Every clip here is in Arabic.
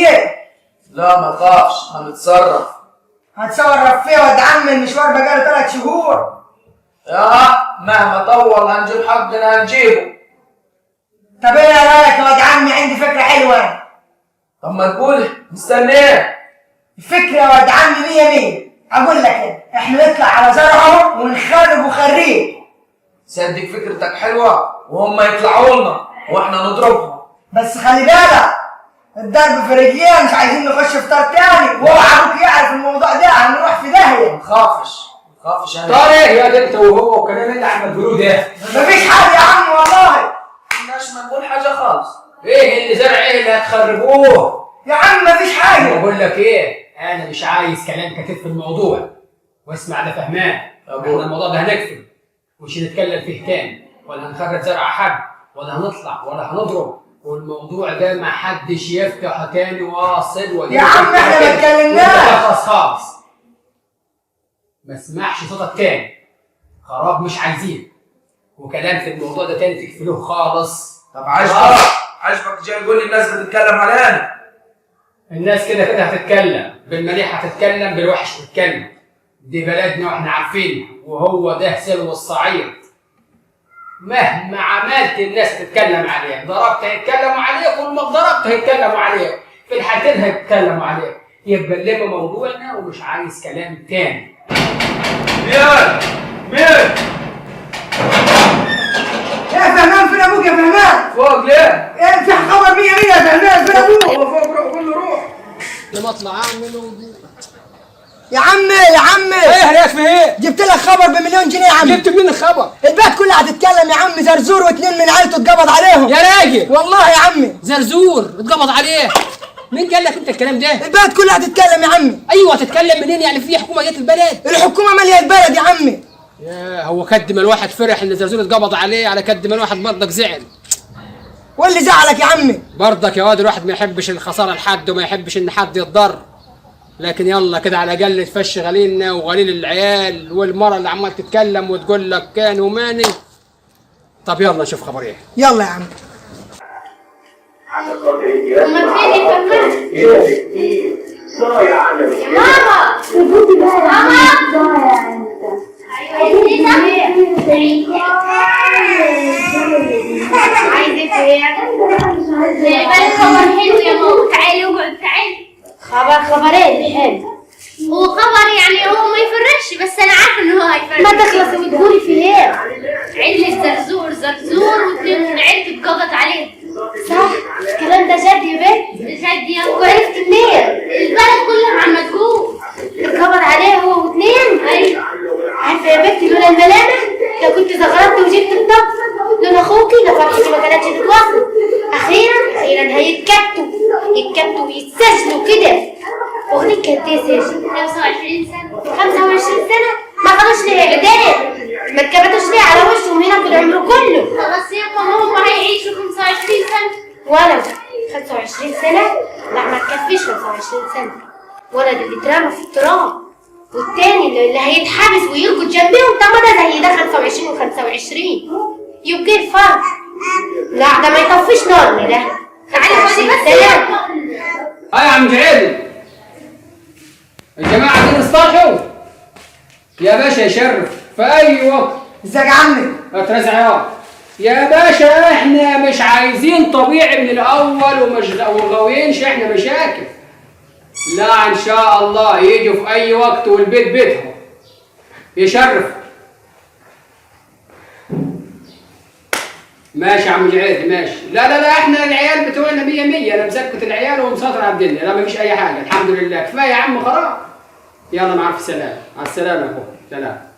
ايديك. لا ما تخافش، هنتصرف. هتصرف فيه واد عم؟ المشوار بقاله 3 شهور. مهما طول هنجيب حقنا هنجيبه. طب ايه رايك يا واد عمي؟ عندي فكره حلوه. طب ما تقول مستني ايه؟ الفكره يا واد عمي 100 اقول لك احنا نطلع على زرعهم ونخرب وخريب. صدق فكرتك حلوه، وهم يطلعوا لنا واحنا نضربهم. بس خلي بالك الضرب في رجليها، مش عايزين نخش في طار تاني، واوعى ابوك يعرف الموضوع ده هنروح في داهيه. ما تخافش انا. طار ايه يا ده انت وهو والكلام اللي عم تقولوه ده؟ مفيش حاجه يا عم والله. مش نقول حاجه خالص. ايه اللي زرع ايه اللي هتخربوه؟ يا عم مفيش حاجه. بقول لك ايه، انا مش عايز كلام كتير في الموضوع، واسمع ده فهمان. احنا الموضوع ده هنقفل ومش هنتكلم فيه تاني، ولا هنخرج زرع حد، ولا هنطلع، ولا هنضرب، والموضوع ده ما حدش يفتحه تاني واصل. ولا يا عم احنا ما اتكلمناش. خالص ما اسمعش صوتك تاني. خراب مش عايزين، وكلام في الموضوع ده تاني تقفلوه خالص. طب عجبك جاي يقول لي الناس بتتكلم علينا؟ الناس كده هتتكلم، بالمليح هتتكلم، بالوحش هتتكلم. دي بلدنا واحنا عارفينها، وهو ده سلو الصعيد. مهما عملت الناس تتكلم عليك، ضربت هيتكلموا عليك، وما ضربت هيتكلموا عليك، في الحالتين هيتكلموا عليك. يبقى نلم موضوعنا ومش عايز كلام تاني. مين؟ يا فهمان فين ابوك يا فهمان؟ فوق ليه؟ ايه في خبر 100 يا فهمان فين ابوك؟ هو فوق، روح قول له روح. لما اطلع اعمل يا عمي ايه عليك في ايه؟ جبت لك خبر ب1,000,000 جنيه يا عم. جبت منين الخبر؟ البلد كلها هتتكلم يا عم. زرزور واتنين من عيلته اتقبض عليهم. يا راجل والله يا عمي. زرزور اتقبض عليه؟ مين قال لك انت الكلام ده؟ البلد كلها هتتكلم يا عمي. ايوه تتكلم منين؟ يعني في حكومه جت البلد؟ الحكومه ماليه البلد يا عمي. يا هو قد ما الواحد فرح ان زرزور اتقبض عليه، على قد ما الواحد برضك زعل. واللي زعلك يا عمي؟ برضك يا واد الواحد ما يحبش الخساره لحد، وما يحبش ان حد يتضر، لكن يلا كده على الاقل تفش غليلنا وغليل العيال والمره اللي عمال تتكلم وتقول لك كان وماني. طب يلا نشوف خبر ايه. يلا يا عم. امال فين الفنان؟ يا ماما ماما عايزة ايه؟ جايبالك خبر حلو يا ماما. تعالي اقعد تعالي. خبرين حلو. هو خبر يعني هو ما يفرحش، بس انا عارفه ان هو هيفرح. ما تخلصي وتقولي في ايه؟ عيلة زرزور واتنين من عيلته اتقبض عليه. صح؟ الكلام ده جد يا بنت؟ جد يا ابو. عرفت منين؟ البلد كلها عم تقول اتقبض عليه هو واتنين. ايوه عارفه يا بنتي، لولا الملامح لو كنت زغرت وجبت الطب لولا اخوكي لفرحتي ما كانتش تتواصل. اخيرا يتكتوا ويتسجلوا كده. اغنيك كانت ايه سجن؟ 25 سنه. 25 سنه؟ ما خدوش ليه اعدام؟ ما اتكبتوش ليه على وشهم هنا في العمر كله؟ خلاص يا ماما هم هيعيشوا 25 سنه. ولد 25 سنه؟ لا ما تكفيش 25 سنه. ولد اللي اترمى في التراب، والتاني اللي هيتحبس ويرقد جنبهم. طب ما ده زي ده 25 و25، يبقى ايه الفرق؟ لا ده ما يطفيش نارنا ده. تعالي خدي بس يا عم جعيد، الجماعه دي نصطلحوا يا باشا. يشرف في اي وقت. ازيك يا عمي؟ اترزع يا باشا. احنا مش عايزين طبيعي من الاول وغاويينش احنا مشاكل. لا ان شاء الله يجوا في اي وقت والبيت بيتهم. يشرف. ماشي يا عم جعيد ماشي. لا احنا العيال بتوعنا 100 انا مسكت العيال ومسيطر على الدنيا. لا مفيش اي حاجه الحمد لله. كفايه يا عم خلاص. يلا مع الف سلامه. مع السلامه يا اخويا. سلام.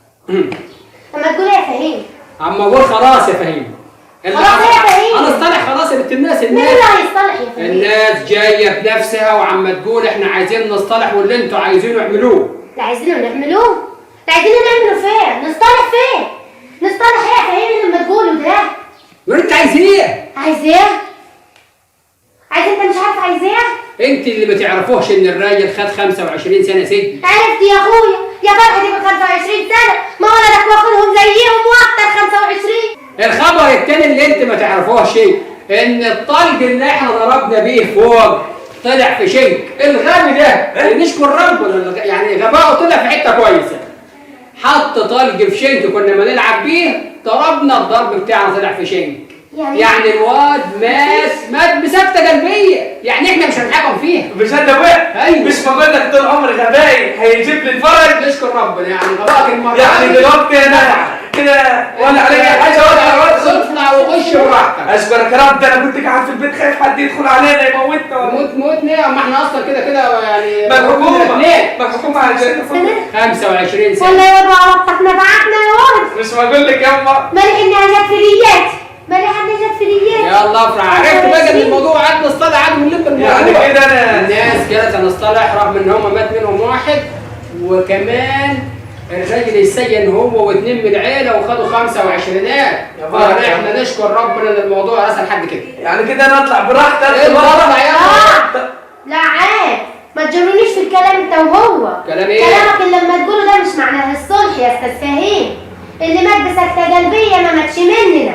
اما تقول يا فهيم. عم اقول خلاص يا فهيم. خلاص يا فهيم. انا اصطلح خلاص يا بنت الناس. مين اللي هيصطلح يا فهيم؟ الناس جايه بنفسها وعم تقول احنا عايزين نصطلح، واللي انتوا عايزينه اعملوه. لا عايزينه نعملوه؟ لا عايزينه نعمله فين؟ نصطلح فين؟ نصطلح ايه يا فهيم لما تقولوا ده؟ وانت عايز ايه؟ عايز ايه؟ عايز انت مش عارف عايز ايه؟ انت اللي ما تعرفوش ان الراجل خد 25 سنه سجن. عرفت يا اخويا، يا فرحتي ب 25 سنه، ما ولدك واخدهم زيهم واكتر 25. الخبر التاني اللي انت ما تعرفوش ان الطلق اللي احنا ضربنا بيه فوق طلع في شنك الغبي ده نشكر ربنا يعني غباؤه طلع في حته كويسه. حط طلق في شنك كنا ما نلعب بيه ضربنا الضرب بتاعنا طلع في شنك. يعني الواد مات بسكته قلبيه، يعني احنا مش هنحكم فيها. مش انت ابويا؟ ايوه مش بقول لك طول عمري غبائي هيجيب لي الفرج. نشكر ربنا يعني غبائك المره يعني دلوقتي انا كده ولا عليا حاجه ولا اطلع وخش براحتك. اشكرك يا رب، ده انا كنت قاعد في البيت خايف حد يدخل علينا يموتنا. موتنا اما احنا اصلا كده يعني ما الحكومه عايزانا 25 سنه. والله يا بابا ربطك نبعتنا يا ولد. مش بقول لك ياما مالح انها جت في ريات، مالح انها جت في ريات. يلا افرح. عرفت بقى ان الموضوع قعد نصطلح عاد ونلم الموضوع. يعني كده انا الناس كده نصطلح رغم ان هم مات منهم واحد، وكمان الراجل السجن هو واثنين من العيله وخدوا 25. احنا نشكر ربنا ان الموضوع اسهل حد كده. يعني كده انا اطلع براحتي. اطلع يلا. لا عاد ما تجرونيش في الكلام انت وهو. كلام ايه؟ كلامك اللي لما تقوله ده مش معناه الصلح يا استاذ فهيم. اللي مات بسكته قلبيه ما ماتش مننا،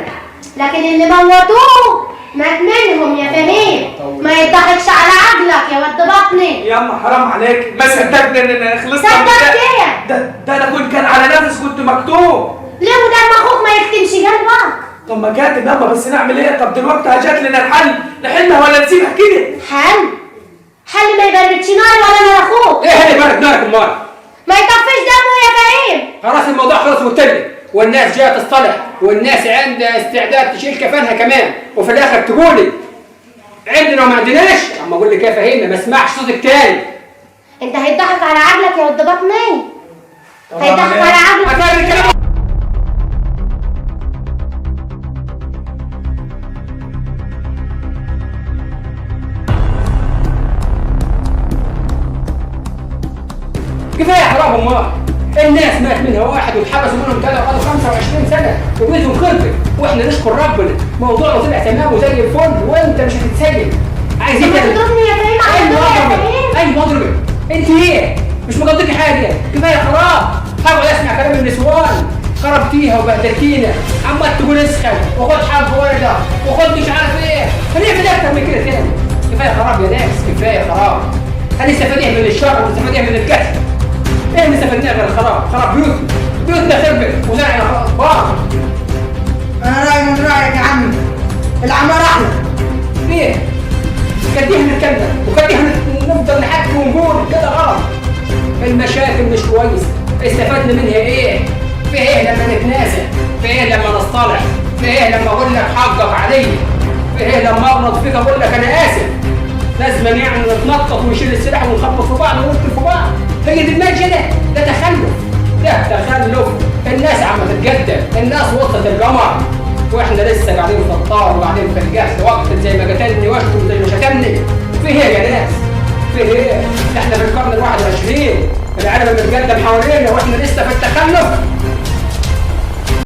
لكن اللي موتوه مات منهم يا فهيم. ما يضحكش على عقلك يا ود بطني. ياما حرام عليك، ما صدقت ان خلصنا. صدقت ايه؟ ده انا كنت كان على نفس كنت مكتوب. ليه ودم اخوك ما يكتمش قلبك؟ طب ما كاتب ياما، بس نعمل ايه؟ طب دلوقتي هجات لنا الحل، نحلها ولا نسيبها كده؟ حل ما يبردش نار ولا نار اخوك. ايه اللي بارد نارك المال؟ ما يطفيش دمه يا فهيم. خلاص الموضوع خلص واتلت، والناس جايه تصطلح، والناس عندها استعداد تشيل كفانها كمان، وفي الاخر تقولي عندنا وما عندناش. اما اقول لك يا فهيم ما اسمعش صوتك تاني. انت هيضحك على عقلك يا ود بطني. هيضحك على عقلك. هتعمل الكلام. كفايه حرام امال. الناس مات منها واحد واتحبسوا منهم ثلاثه وقعدوا 25 سنه وبيتهم خلصت، واحنا نشكر ربنا موضوعنا طلع تمام وزي الفل، وانت مش هتتسجن. عايزين ما تضربني يا فهيم على الدور يا فهيم. ايوه اضربك. انت ايه؟ مش مقضيكي حاجه. كفايه حرام. حاول اسمع كلام النسوان. خربتيها وبهدلتينا، عمال تقول اسخن وخد حرب ورده وخد مش عارف ايه. هنعمل اكتر من كده تاني. كفايه خراب يا ناس، كفايه خراب. هنستفاد ايه من الشر ونستفاد ايه من القتل؟ ايه اللي استفدناه غير الخراب؟ خراب بيوتنا خربت وزرعنا باظ. انا رايي من رايك يا عمي، العمار احلى. ليه؟ كديها نتكلم وكديها نفضل نحكي ونقول كده غلط. المشاكل مش كويسه، استفدنا منها ايه؟ في ايه لما نتنازل؟ في ايه لما نصطلح؟ في ايه لما اقول لك حقك عليا؟ في ايه لما اغلط فيك اقول لك انا اسف؟ لازم يعني نتنطط ونشيل السلاح ونخبط في بعض ونقتل في بعض. هي دي الماشيه ده تخلف. ده تخلف. الناس عم تتقدم، الناس وصلت القمر، واحنا لسه قاعدين في الطار وقاعدين في الجهل وقت زي ما قتلني واشتم زي ما شتمني. في ايه يا ناس؟ في ايه؟ احنا في القرن ال21، العالم متقدم حوالينا واحنا لسه في التخلف.